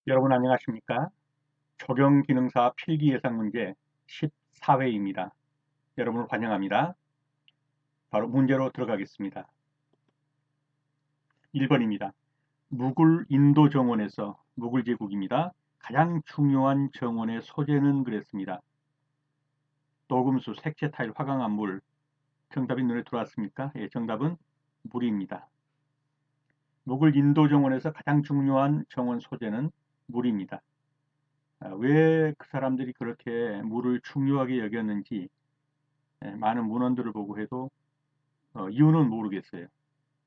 여러분 안녕하십니까? 적용기능사 필기예상문제 14회입니다. 여러분을 환영합니다. 바로 문제로 들어가겠습니다. 1번입니다. 무굴 인도 정원에서 무굴 제국입니다. 가장 중요한 정원의 소재는 그랬습니다. 녹음수, 색채 타일, 화강암, 물. 정답이 눈에 들어왔습니까? 예, 정답은 물입니다. 무굴 인도 정원에서 가장 중요한 정원 소재는 물입니다. 왜 그 사람들이 그렇게 물을 중요하게 여겼는지 많은 문헌들을 보고 해도 이유는 모르겠어요.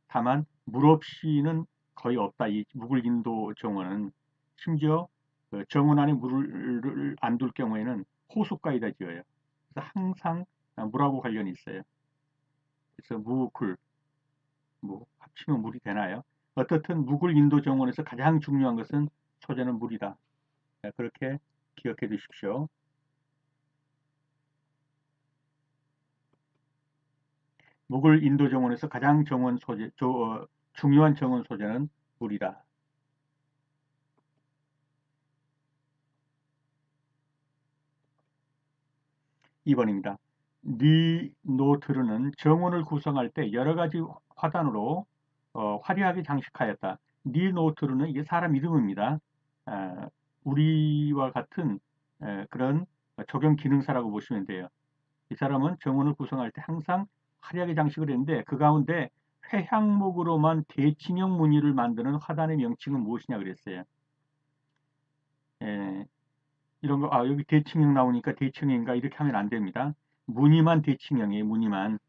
다만 물 없이는 거의 없다. 이 무굴인도 정원은 심지어 정원 안에 물을 안 둘 경우에는 호숫가에다 지어요. 그래서 항상 물하고 관련이 있어요. 그래서 무굴, 뭐 합치면 물이 되나요? 어떻든 무굴인도 정원에서 가장 중요한 것은 소재는 물이다. 그렇게 기억해 두십시오. 무굴 인도 정원에서 가장 중요한 정원 소재는 물이다. 2번입니다. 니노트르는 정원을 구성할 때 여러 가지 화단으로 화려하게 장식하였다. 니노트르는 이게 사람 이름입니다. 아, 우리와 같은 그런 적용 기능사라고 보시면 돼요. 이 사람은 정원을 구성할 때 항상 화려하게 장식을 했는데 그 가운데 회향목으로만 대칭형 무늬를 만드는 화단의 명칭은 무엇이냐 그랬어요. 예, 이런 거, 여기 대칭형 나오니까 대칭형인가 이렇게 하면 안 됩니다. 무늬만 대칭형이에요, 무늬만.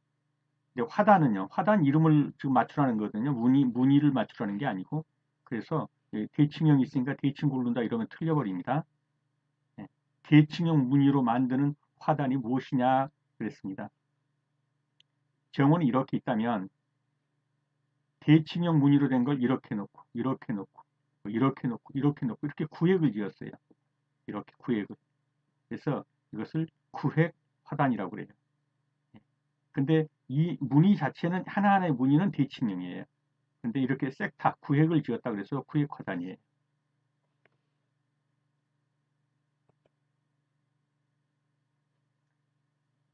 근데 화단은요, 화단 이름을 지금 맞추라는 거거든요. 무늬를 맞추라는 게 아니고. 그래서 대칭형이 있으니까 대칭 고른다 이러면 틀려버립니다. 예, 대칭형 무늬로 만드는 화단이 무엇이냐 그랬습니다. 정원이 이렇게 있다면 대칭형 무늬로 된 걸 이렇게 놓고, 이렇게 놓고, 이렇게 놓고, 이렇게 놓고, 이렇게 구획을 지었어요. 이렇게 구획을. 그래서 이것을 구획 화단이라고 그래요. 근데 이 무늬 자체는 하나하나의 무늬는 대칭형이에요. 근데 이렇게 섹타, 구획을 지었다 그래서 구획 화단이에요.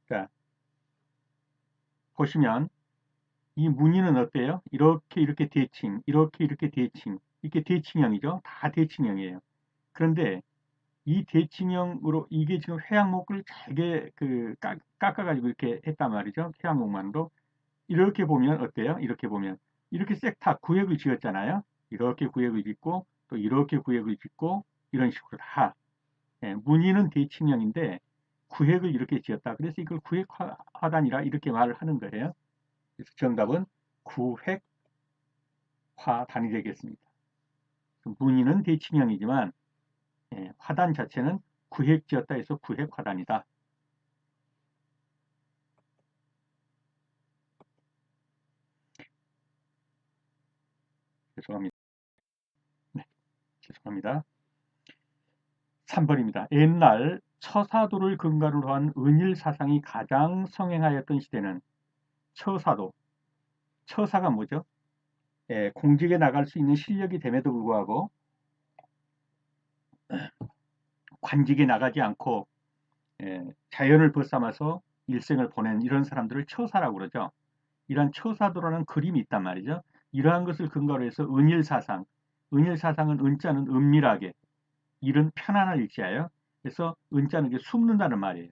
자, 보시면 이 무늬는 어때요? 이렇게 대칭, 이렇게 대칭, 이렇게 대칭형이죠. 다 대칭형이에요. 그런데 이 대칭형으로 이게 지금 회양목을 잘게 깎아가지고 이렇게 했단 말이죠. 회양목만으로. 이렇게 보면 어때요? 이렇게 보면 이렇게 섹타 구획을 지었잖아요. 이렇게 구획을 짓고 또 이렇게 구획을 짓고 이런 식으로 다 무늬는 대칭형인데 구획을 이렇게 지었다. 그래서 이걸 구획화단이라 이렇게 말을 하는 거예요. 그래서 정답은 구획화단이 되겠습니다. 무늬는 대칭형이지만 화단 자체는 구획 지었다 해서 구획화단이다. 죄송합니다. 네, 죄송합니다. 3번입니다. 옛날 처사도를 근간으로 한 은일 사상이 가장 성행하였던 시대는 처사도. 처사가 뭐죠? 공직에 나갈 수 있는 실력이 됨에도 불구하고 관직에 나가지 않고 자연을 벗삼아서 일생을 보낸 이런 사람들을 처사라고 그러죠. 이러한 처사도라는 그림이 있단 말이죠. 이러한 것을 근거로 해서 은일사상, 은일사상은 은자는 은밀하게, 일은 편안한 일자예요. 그래서 은자는 이게 숨는다는 말이에요.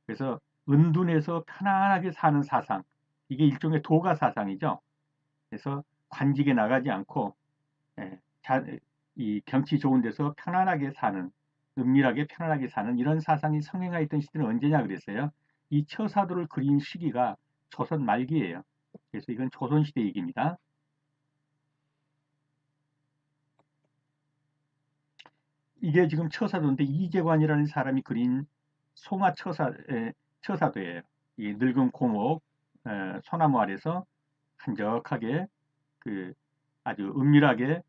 그래서 은둔해서 편안하게 사는 사상, 이게 일종의 도가 사상이죠. 그래서 관직에 나가지 않고 예, 이 경치 좋은 데서 편안하게 사는, 은밀하게 편안하게 사는 이런 사상이 성행하였던 시대는 언제냐 그랬어요. 이 처사도를 그린 시기가 조선 말기예요. 그래서 이건 조선시대 얘기입니다. 이게 지금 처사도인데 이재관이라는 사람이 그린 처사도예요. 이 늙은 고목, 소나무 아래서 한적하게 그 아주 은밀하게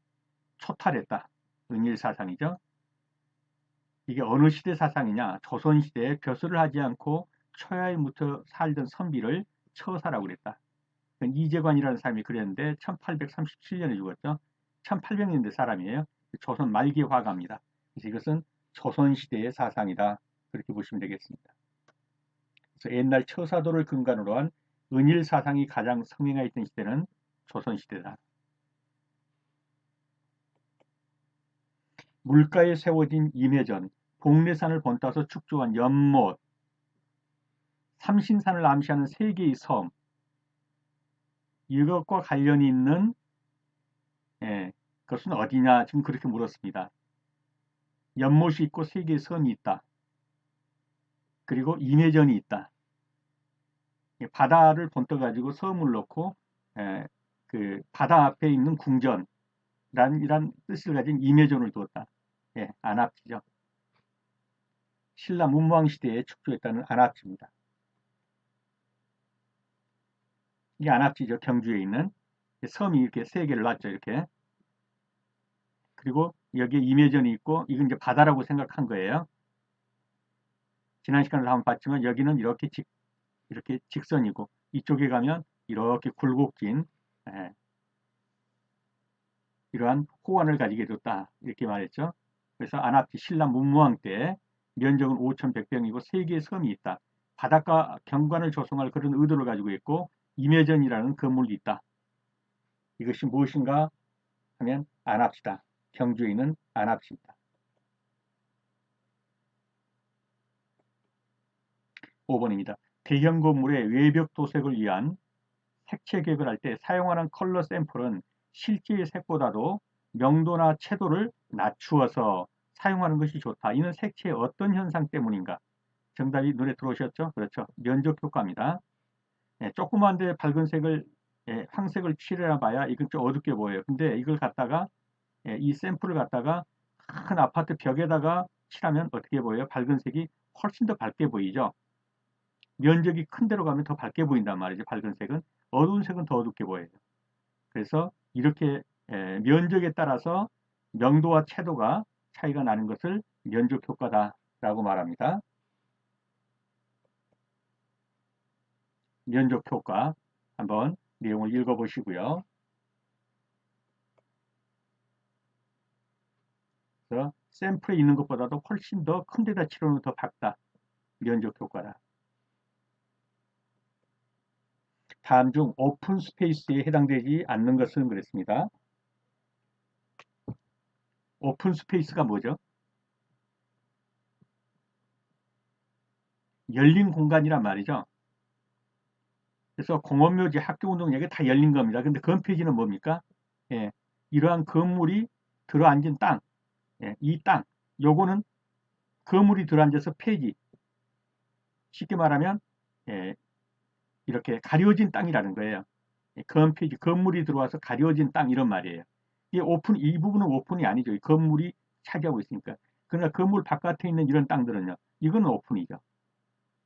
초탈했다. 은일 사상이죠. 이게 어느 시대 사상이냐? 조선시대에 벼슬을 하지 않고 초야에 묻혀 살던 선비를 처사라고 그랬다. 이재관이라는 사람이 그랬는데 1837년에 죽었죠. 1800년대 사람이에요. 조선 말기 화가입니다. 그래서 이것은 조선시대의 사상이다. 그렇게 보시면 되겠습니다. 그래서 옛날 처사도를 근간으로 한 은일 사상이 가장 성행하였던 시대는 조선시대다. 물가에 세워진 임해전, 복례산을 본따서 축조한 연못, 삼신산을 암시하는 세 개의 섬, 이것과 관련이 있는 그것은 어디냐 지금 그렇게 물었습니다. 연못이 있고 세 개의 섬이 있다. 그리고 임해전이 있다. 바다를 본떠 가지고 섬을 놓고 그 바다 앞에 있는 궁전 이란 뜻을 가진 임해전을 두었다. 안압지죠. 신라 문무왕 시대에 축조했다는 안압지입니다. 이게 안압지죠. 경주에 있는 섬이 이렇게 세 개를 놨죠. 이렇게. 그리고 여기에 임해전이 있고 이건 이제 바다라고 생각한 거예요. 지난 시간에도 한번 봤지만 여기는 이렇게 직선이고 이쪽에 가면 이렇게 굴곡진 이러한 호환을 가지게 됐다. 이렇게 말했죠. 그래서 안압지 신라 문무왕 때 면적은 5,100평이고 세 개의 섬이 있다. 바닷가 경관을 조성할 그런 의도를 가지고 있고 임해전이라는 건물이 있다. 이것이 무엇인가 하면 안압지다. 경주에 있는 안압지입니다. 5번입니다. 대형 건물의 외벽 도색을 위한 색채 계획을 할 때 사용하는 컬러 샘플은 실제의 색보다도 명도나 채도를 낮추어서 사용하는 것이 좋다. 이는 색채의 어떤 현상 때문인가? 정답이 눈에 들어오셨죠? 그렇죠. 면적 효과입니다. 조그만데 밝은 색을 황색을 칠해놔 봐야 이건 좀 어둡게 보여요. 근데 이걸 갖다가 이 샘플을 갖다가 큰 아파트 벽에다가 칠하면 어떻게 보여요? 밝은 색이 훨씬 더 밝게 보이죠. 면적이 큰 데로 가면 더 밝게 보인단 말이죠. 밝은 색은. 어두운 색은 더 어둡게 보여요. 그래서 이렇게 면적에 따라서 명도와 채도가 차이가 나는 것을 면적 효과다라고 말합니다. 면적 효과 한번 내용을 읽어보시고요. 그래서 샘플에 있는 것보다도 훨씬 더 큰 데다 칠하면 더 밝다. 면적 효과다. 다음 중 오픈 스페이스에 해당되지 않는 것은 그랬습니다. 오픈 스페이스가 뭐죠? 열린 공간이란 말이죠. 그래서 공원묘지, 학교운동장이 다 열린 겁니다. 근데 건폐지는 뭡니까? 이러한 건물이 들어앉은 땅, 이 땅, 요거는 건물이 들어앉아서 폐지. 쉽게 말하면 이렇게 가려진 땅이라는 거예요. 건폐지, 건물이 들어와서 가려진 땅 이런 말이에요. 이 부분은 오픈이 아니죠. 건물이 차지하고 있으니까. 그러나 건물 바깥에 있는 이런 땅들은요. 이거는 오픈이죠.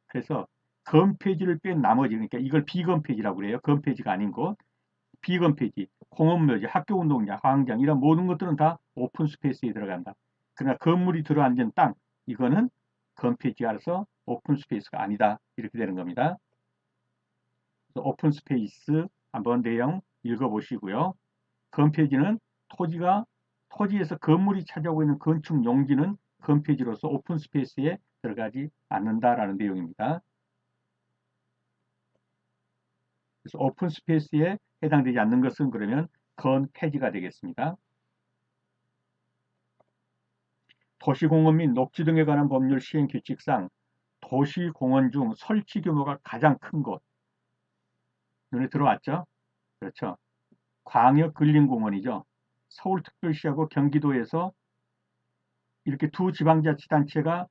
그래서 건폐지를 뺀 나머지, 그러니까 이걸 비건폐지라고 그래요. 건폐지가 아닌 곳. 비건폐지, 공원묘지, 학교운동장, 광장 이런 모든 것들은 다 오픈 스페이스에 들어간다. 그러나 건물이 들어앉은 땅, 이거는 건폐지라서 오픈 스페이스가 아니다. 이렇게 되는 겁니다. 오픈 스페이스 한번 내용 읽어보시고요. 건폐지는 토지에서 건물이 차지하고 있는 건축 용지는 건폐지로서 오픈 스페이스에 들어가지 않는다라는 내용입니다. 그래서 오픈 스페이스에 해당되지 않는 것은 그러면 건폐지가 되겠습니다. 도시공원 및 녹지 등에 관한 법률 시행 규칙상 도시공원 중 설치 규모가 가장 큰 곳. 눈에 들어왔죠? 그렇죠. 광역근린공원이죠. 서울특별시하고 경기도에서 이렇게 두 지방자치단체가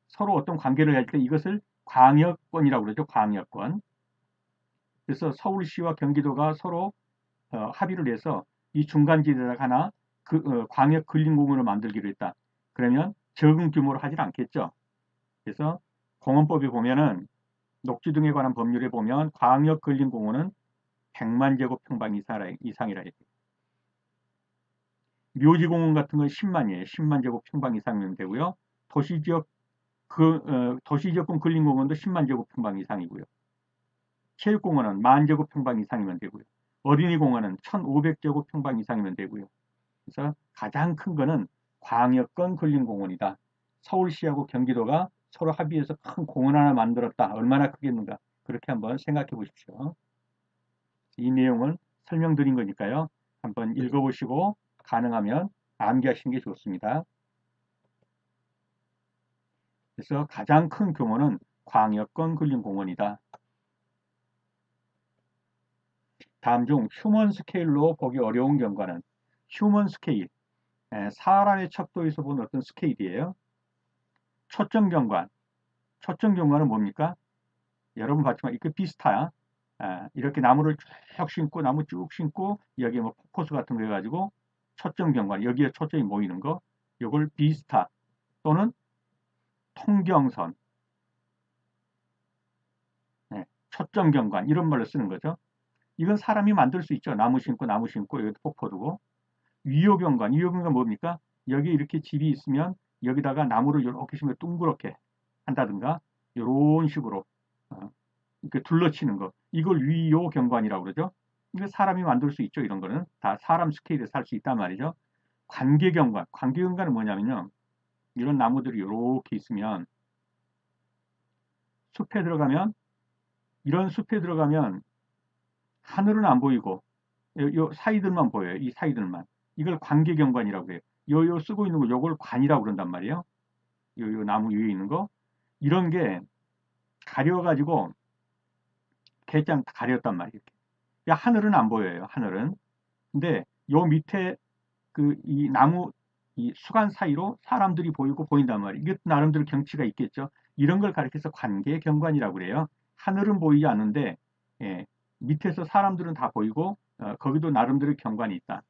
서로 어떤 관계를 할 때 이것을 광역권이라고 그러죠. 광역권. 그래서 서울시와 경기도가 서로 합의를 해서 이 중간지대에다가 하나 광역근린공원을 만들기로 했다. 그러면 적은 규모로 하질 않겠죠. 그래서 공원법에 보면은 녹지 등에 관한 법률에 보면 광역근린공원은 100만 제곱평방 이상이라 해요. 묘지공원 같은 건 10만이에요. 10만 제곱평방 이상이면 되고요. 도시지역군 근린공원도 10만 제곱평방 이상이고요. 체육공원은 10,000제곱평방 이상이면 되고요. 어린이공원은 1,500제곱평방 이상이면 되고요. 그래서 가장 큰 거는 광역권 근린공원이다. 서울시하고 경기도가 서로 합의해서 큰 공원 하나 만들었다. 얼마나 크겠는가. 그렇게 한번 생각해 보십시오. 이 내용은 설명드린 거니까요. 한번 읽어보시고 가능하면 암기하시는 게 좋습니다. 그래서 가장 큰 규모는 광역권 근린공원이다. 다음 중 휴먼 스케일로 보기 어려운 경과는 휴먼 스케일, 사람의 척도에서 본 어떤 스케일이에요. 초점 경관. 초점 경관은 뭡니까? 여러분 봤지만 이렇게 비슷해요. 이렇게 나무를 쭉 심고 나무 쭉 심고 여기에 뭐 포커스 같은 거 해가지고 초점 경관 여기에 초점이 모이는 거 이걸 비스타 또는 통경선 초점 경관 이런 말로 쓰는 거죠. 이건 사람이 만들 수 있죠. 나무 심고 여기 폭포 두고 위호경관 뭡니까? 여기 이렇게 집이 있으면 여기다가 나무를 이렇게 심으면 둥그렇게 한다든가 이런 식으로 이렇게 둘러치는 거 이걸 위호경관이라고 그러죠. 이거 사람이 만들 수 있죠. 이런 거는 다 사람 스케일에서 할 수 있단 말이죠. 관계경관은 뭐냐면요. 이런 나무들이 이렇게 있으면 숲에 들어가면 이런 숲에 들어가면 하늘은 안 보이고 요 사이들만 보여요. 이 사이들만. 이걸 관계경관이라고 해요. 요 쓰고 있는 거 요걸 관이라고 그런단 말이에요. 요 나무 위에 있는 거. 이런 게 가려가지고 대장 다 가렸단 말이에요. 하늘은 안 보여요. 하늘은. 근데 요 밑에 그 이 나무 이 수간 사이로 사람들이 보이고 보인단 말이에요. 이게 나름대로 경치가 있겠죠. 이런 걸 가리켜서 관계경관이라고 그래요. 하늘은 보이지 않는데 예, 밑에서 사람들은 다 보이고 거기도 나름대로 경관이 있다.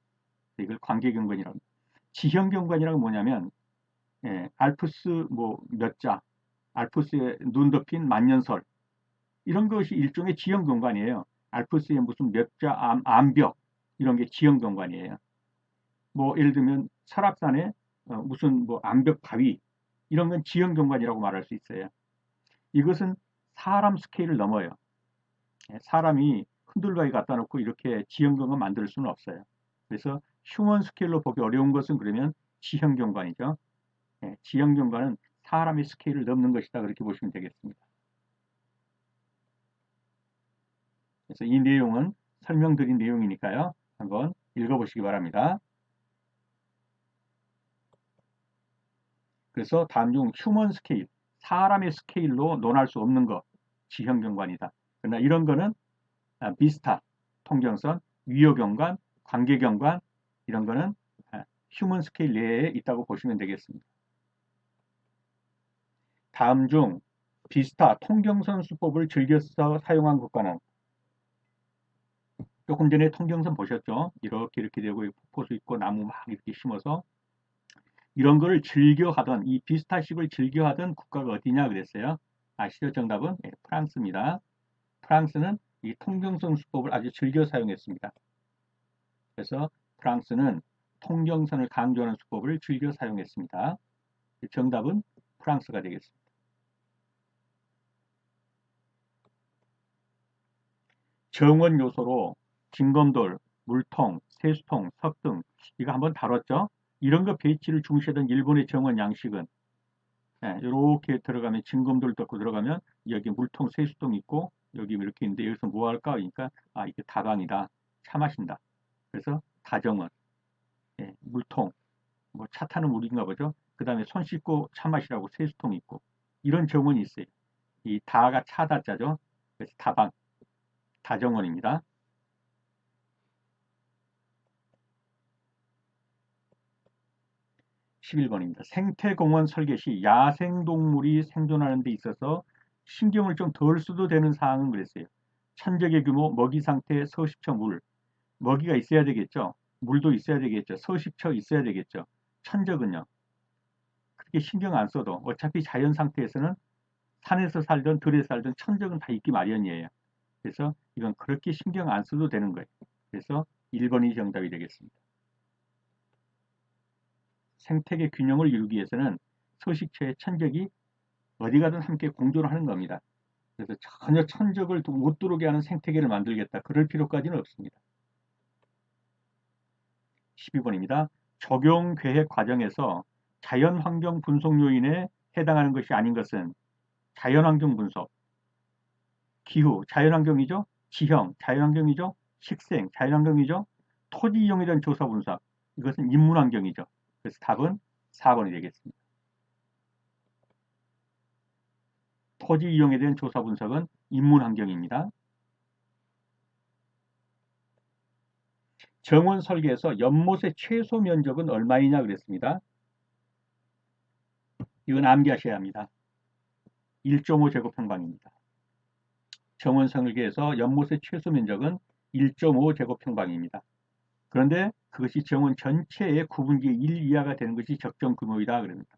이걸 관계경관이라고 합니다. 지형경관이라고 뭐냐면 알프스 뭐 몇 자, 알프스에 눈 덮인 만년설 이런 것이 일종의 지형경관이에요. 알프스에 무슨 몇 자 암벽 이런 게 지형경관이에요. 뭐 예를 들면 설악산에 무슨 뭐 암벽 바위 이런 건 지형경관이라고 말할 수 있어요. 이것은 사람 스케일을 넘어요. 사람이 흔들바위 갖다 놓고 이렇게 지형경관 만들 수는 없어요. 그래서 휴먼 스케일로 보기 어려운 것은 그러면 지형경관이죠. 지형경관은 사람의 스케일을 넘는 것이다. 그렇게 보시면 되겠습니다. 그래서 이 내용은 설명드린 내용이니까요. 한번 읽어보시기 바랍니다. 그래서 다음 중 휴먼 스케일, 사람의 스케일로 논할 수 없는 것, 지형경관이다. 그러나 이런 거는 비스타, 통경선, 위호경관, 관계경관 이런 거는 휴먼 스케일 내에 있다고 보시면 되겠습니다. 다음 중 비스타 통경선 수법을 즐겨서 사용한 국가는 조금 전에 통경선 보셨죠? 이렇게 되고 폭포수 있고 나무 막 이렇게 심어서 이런 거를 즐겨하던 이 비스타식을 즐겨하던 국가가 어디냐 그랬어요. 아시죠? 정답은 프랑스입니다. 프랑스는 이 통경선 수법을 아주 즐겨 사용했습니다. 그래서 프랑스는 통경선을 강조하는 수법을 즐겨 사용했습니다. 정답은 프랑스가 되겠습니다. 정원 요소로 진검돌, 물통, 세수통, 석등 이거 한번 다뤘죠. 이런 거 배치를 중시하던 일본의 정원 양식은 이렇게 들어가면 진검돌 덮고 들어가면 여기 물통, 세수통 있고 여기 이렇게 있는데 여기서 뭐 할까? 그러니까 이게 다방이다. 차 마신다. 그래서 다정원, 물통, 뭐 차 타는 물인가 보죠. 그 다음에 손 씻고 차 마시라고 세수통 있고 이런 정원이 있어요. 이 다가 차다자죠. 그래서 다방, 다정원입니다. 11번입니다. 생태공원 설계 시 야생동물이 생존하는 데 있어서 신경을 좀 덜 써도 되는 사항은 그랬어요. 천적의 규모, 먹이 상태, 서식처 물. 먹이가 있어야 되겠죠. 물도 있어야 되겠죠. 서식처 있어야 되겠죠. 천적은요. 그렇게 신경 안 써도 어차피 자연 상태에서는 산에서 살든 들에 살든 천적은 다 있기 마련이에요. 그래서 이건 그렇게 신경 안 써도 되는 거예요. 그래서 1번이 정답이 되겠습니다. 생태계 균형을 이루기 위해서는 서식처의 천적이 어디 가든 함께 공존을 하는 겁니다. 그래서 전혀 천적을 못 들어오게 하는 생태계를 만들겠다. 그럴 필요까지는 없습니다. 12번입니다. 적용계획 과정에서 자연환경 분석 요인에 해당하는 것이 아닌 것은 자연환경 분석, 기후, 자연환경이죠. 지형, 자연환경이죠. 식생, 자연환경이죠. 토지 이용에 대한 조사 분석, 이것은 인문환경이죠. 그래서 답은 4번이 되겠습니다. 토지 이용에 대한 조사 분석은 인문환경입니다. 정원 설계에서 연못의 최소 면적은 얼마이냐 그랬습니다. 이건 암기하셔야 합니다. 1.5제곱평방입니다. 정원 설계에서 연못의 최소 면적은 1.5제곱평방입니다. 그런데 그것이 정원 전체의 9분의 1 이하가 되는 것이 적정 규모이다 그럽니다.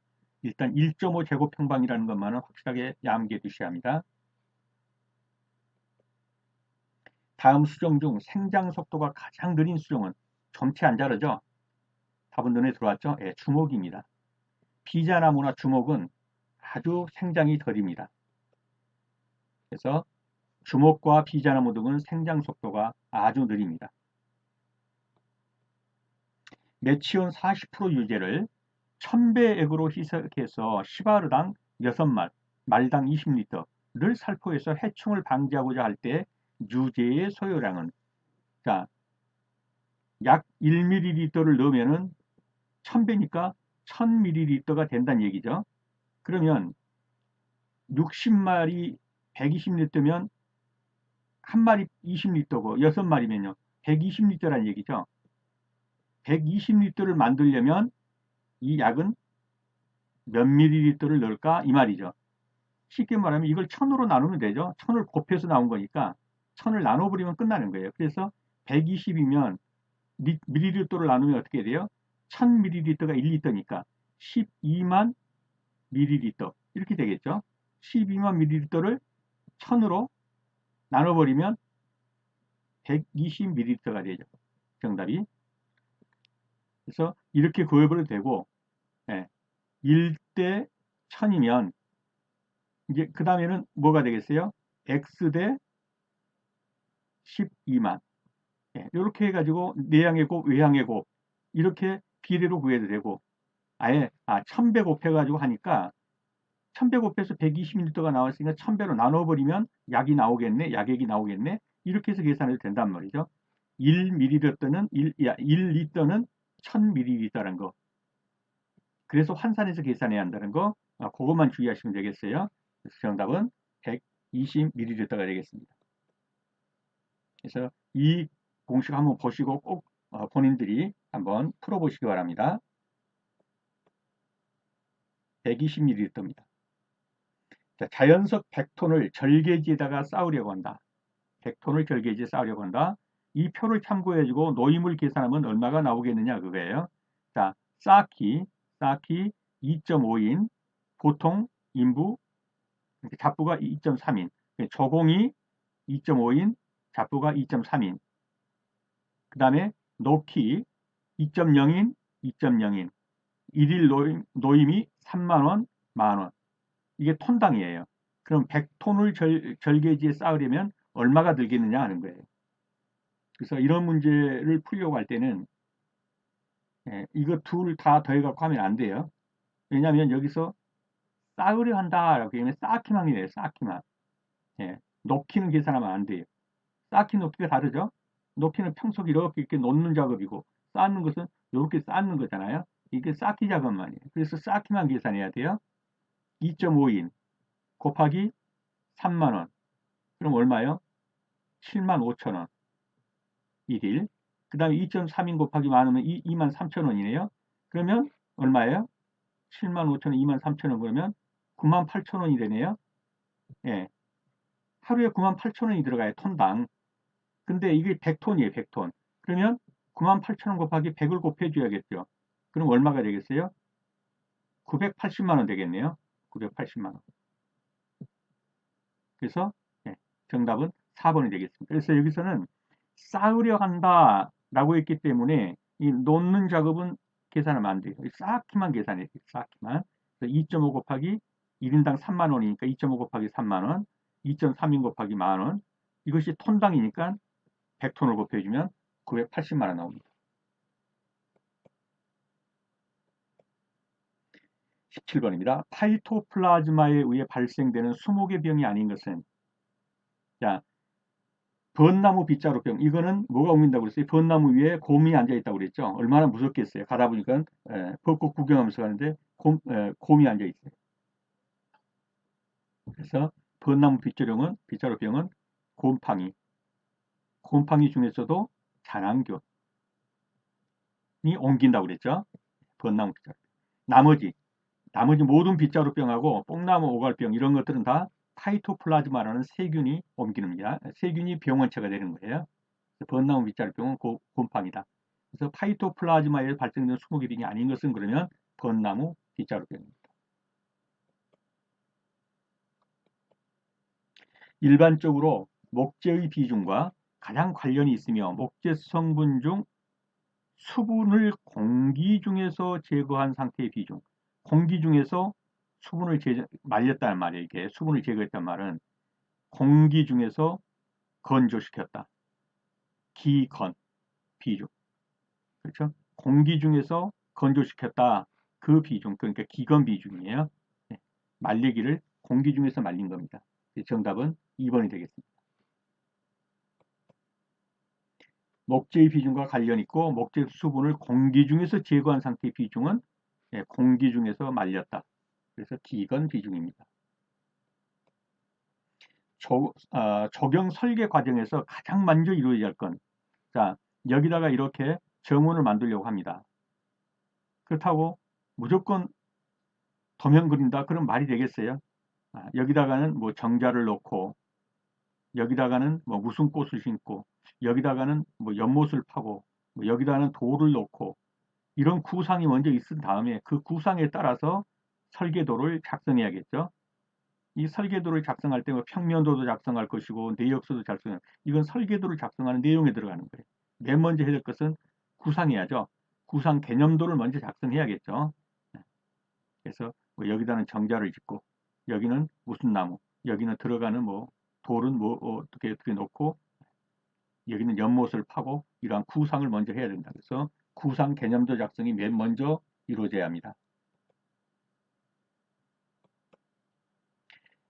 일단 1.5제곱평방이라는 것만은 확실하게 암기해 두셔야 합니다. 다음 수종 중 생장 속도가 가장 느린 수종은 점체 안 자르죠? 답은 눈에 들어왔죠? 예, 주목입니다. 비자나무나 주목은 아주 생장이 덜입니다. 그래서 주목과 비자나무 등은 생장 속도가 아주 느립니다. 메치온 40% 유제를 1000배 액으로 희석해서 10아르당 6말, 말당 20리터를 살포해서 해충을 방지하고자 할 때 유제의 소요량은, 자, 약 1ml를 넣으면은 1000배니까 1000ml가 된다는 얘기죠. 그러면 60마리 120리터면 한 마리 20리터고 6마리면요. 120리터라는 얘기죠. 120리터를 만들려면 이 약은 몇 밀리리터를 넣을까 이 말이죠. 쉽게 말하면 이걸 1000으로 나누면 되죠. 1000을 곱해서 나온 거니까 1000을 나눠버리면 끝나는 거예요. 그래서 120이면 밀리리터를 나누면 어떻게 돼요? 1000ml가 1리터니까 12만 밀리리터 이렇게 되겠죠. 12만 밀리리터를 1000으로 나눠버리면 120ml가 되죠. 정답이. 그래서 이렇게 구해버려도 되고, 예, 1대 1000이면 이제 그 다음에는 뭐가 되겠어요? x 대 12만. 예, 이렇게 해가지고 내양의 곱, 외양의 곱 이렇게 비례로 구해도 되고, 아예 1000배 곱해가지고 하니까 1000배 곱해서 120ml가 나왔으니까 1000배로 나눠버리면 약이 나오겠네, 약액이 나오겠네. 이렇게 해서 계산해도 된단 말이죠. 1ml는 1리터는 1000ml라는 거. 그래서 환산해서 계산해야 한다는 거, 그것만 주의하시면 되겠어요. 그래서 정답은 120ml가 되겠습니다. 그래서 이 공식 한번 보시고 꼭 본인들이 한번 풀어보시기 바랍니다. 120ml입니다. 자연석 100톤을 절개지에다가 쌓으려고 한다. 100톤을 절개지에 쌓으려고 한다. 이 표를 참고해주고 노임을 계산하면 얼마가 나오겠느냐 그거예요. 자, 쌓기 2.5인, 보통 인부, 잡부가 2.3인, 조공이 2.5인, 잡부가 2.3인. 그 다음에 놓기 2.0인, 2.0인. 일일 노임이 3만원, 만원. 이게 톤당이에요. 그럼 100톤을 절개지에 쌓으려면 얼마가 들겠느냐 하는 거예요. 그래서 이런 문제를 풀려고 할 때는 이거 둘 다 더해갖고 하면 안 돼요. 왜냐하면 여기서 쌓으려 한다라고 하면 쌓기만이 돼요. 쌓기만. 놓기는 계산하면 안 돼요. 쌓기 놓기가 다르죠. 놓기는 평소 이렇게 놓는 작업이고 쌓는 것은 이렇게 쌓는 거잖아요. 이게 쌓기 작업만이에요. 그래서 쌓기만 계산해야 돼요. 2.5인 곱하기 3만원. 그럼 얼마요? 7만 5천원. 1일. 그 다음에 2.3인 곱하기 만원은 2만 3천원이네요. 그러면 얼마예요? 7만 5천원, 2만 3천원 그러면 9만 8천원이 되네요. 예. 하루에 9만 8천원이 들어가요. 톤당. 근데 이게 100톤이에요. 100톤. 그러면 9만 8천원 곱하기 100을 곱해줘야겠죠. 그럼 얼마가 되겠어요? 980만원 되겠네요. 980만원. 그래서 정답은 4번이 되겠습니다. 그래서 여기서는 쌓으려 한다라고 했기 때문에 이 놓는 작업은 계산하면 안 돼요. 쌓기만 계산해야 돼요. 쌓기만. 2.5 곱하기 1인당 3만 원이니까 2.5 곱하기 3만 원, 2.3인 곱하기 만 원. 이것이 톤당이니까 100톤을 곱해주면 980만 원 나옵니다. 17번입니다. 파이토플라즈마에 의해 발생되는 수목의 병이 아닌 것은, 자, 벚나무 빗자루병, 이거는 뭐가 옮긴다고 그랬어요? 벚나무 위에 곰이 앉아있다고 그랬죠? 얼마나 무섭겠어요. 가다 보니까 벚꽃 구경하면서 가는데 곰이 앉아있어요. 그래서 벚나무 빗자루병은 곰팡이 중에서도 잔안교이 옮긴다고 그랬죠? 벚나무 빗자루. 나머지 모든 빗자루병하고 뽕나무 오갈병 이런 것들은 다 파이토플라즈마라는 세균이 옮기는입니다. 세균이 병원체가 되는 거예요. 벚나무 빗자루병은 곰팡이다. 그래서 파이토플라즈마에 발생되는 수목의 병이 아닌 것은 그러면 벚나무 빗자루병입니다. 일반적으로 목재의 비중과 가장 관련이 있으며 목재 성분 중 수분을 공기 중에서 제거한 상태의 비중, 공기 중에서 수분을 말렸다는 말이에요. 이게 수분을 제거했단 말은 공기 중에서 건조시켰다. 기건 비중. 그렇죠? 공기 중에서 건조시켰다. 그 비중, 그러니까 기건 비중이에요. 네. 말리기를 공기 중에서 말린 겁니다. 정답은 2번이 되겠습니다. 목재의 비중과 관련 있고 목재 수분을 공기 중에서 제거한 상태의 비중은 공기 중에서 말렸다. 그래서 기건 비중입니다. 적용 설계 과정에서 가장 먼저 이루어져야 할 건, 자, 여기다가 이렇게 정원을 만들려고 합니다. 그렇다고 무조건 도면 그린다? 그럼 말이 되겠어요? 여기다가는 뭐 정자를 놓고, 여기다가는 뭐 무슨 꽃을 심고, 여기다가는 뭐 연못을 파고, 뭐 여기다가는 돌을 놓고, 이런 구상이 먼저 있은 다음에 그 구상에 따라서 설계도를 작성해야겠죠. 이 설계도를 작성할 때 평면도도 작성할 것이고 내역서도 작성해야, 이건 설계도를 작성하는 내용에 들어가는 거예요. 맨 먼저 해야 될 것은 구상해야죠. 구상 개념도를 먼저 작성해야겠죠. 그래서 뭐 여기다는 정자를 짓고 여기는 무슨 나무, 여기는 들어가는 뭐 돌은 뭐 어떻게 놓고 여기는 연못을 파고 이러한 구상을 먼저 해야 된다. 그래서 구상 개념도 작성이 맨 먼저 이루어져야 합니다.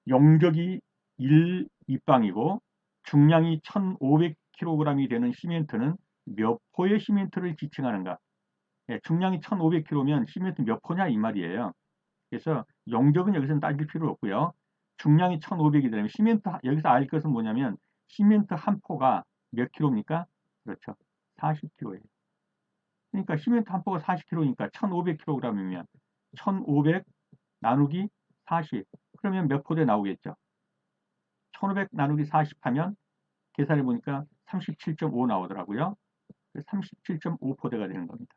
용적이 1입방이고 중량이 1500kg이 되는 시멘트는 몇 포의 시멘트를 지칭하는가? 중량이 1500kg면 시멘트 몇 포냐 이 말이에요. 그래서 용적은 여기서는 따질 필요 없고요. 중량이 1500이 되면 시멘트, 여기서 알 것은 뭐냐면 시멘트 한 포가 몇 킬로입니까? 그렇죠. 40kg예요. 그러니까 시멘트 한 포가 40kg니까 1500kg이면 1500 나누기 40. 그러면 몇 포대 나오겠죠? 1500 나누기 40 하면 계산해 보니까 37.5 나오더라고요. 37.5포대가 되는 겁니다.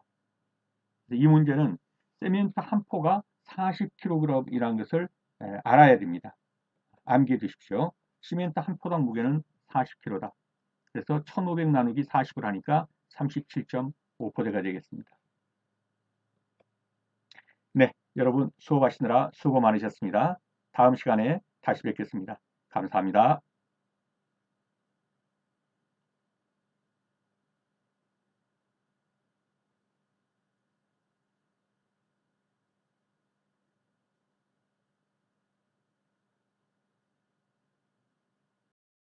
이 문제는 세멘트 한 포가 40kg이라는 것을 알아야 됩니다. 암기해 두십시오. 시멘트 한 포당 무게는 40kg다. 그래서 1500 나누기 40을 하니까 37.5포대가 되겠습니다. 네, 여러분 수업하시느라 수고 많으셨습니다. 다음 시간에 다시 뵙겠습니다. 감사합니다.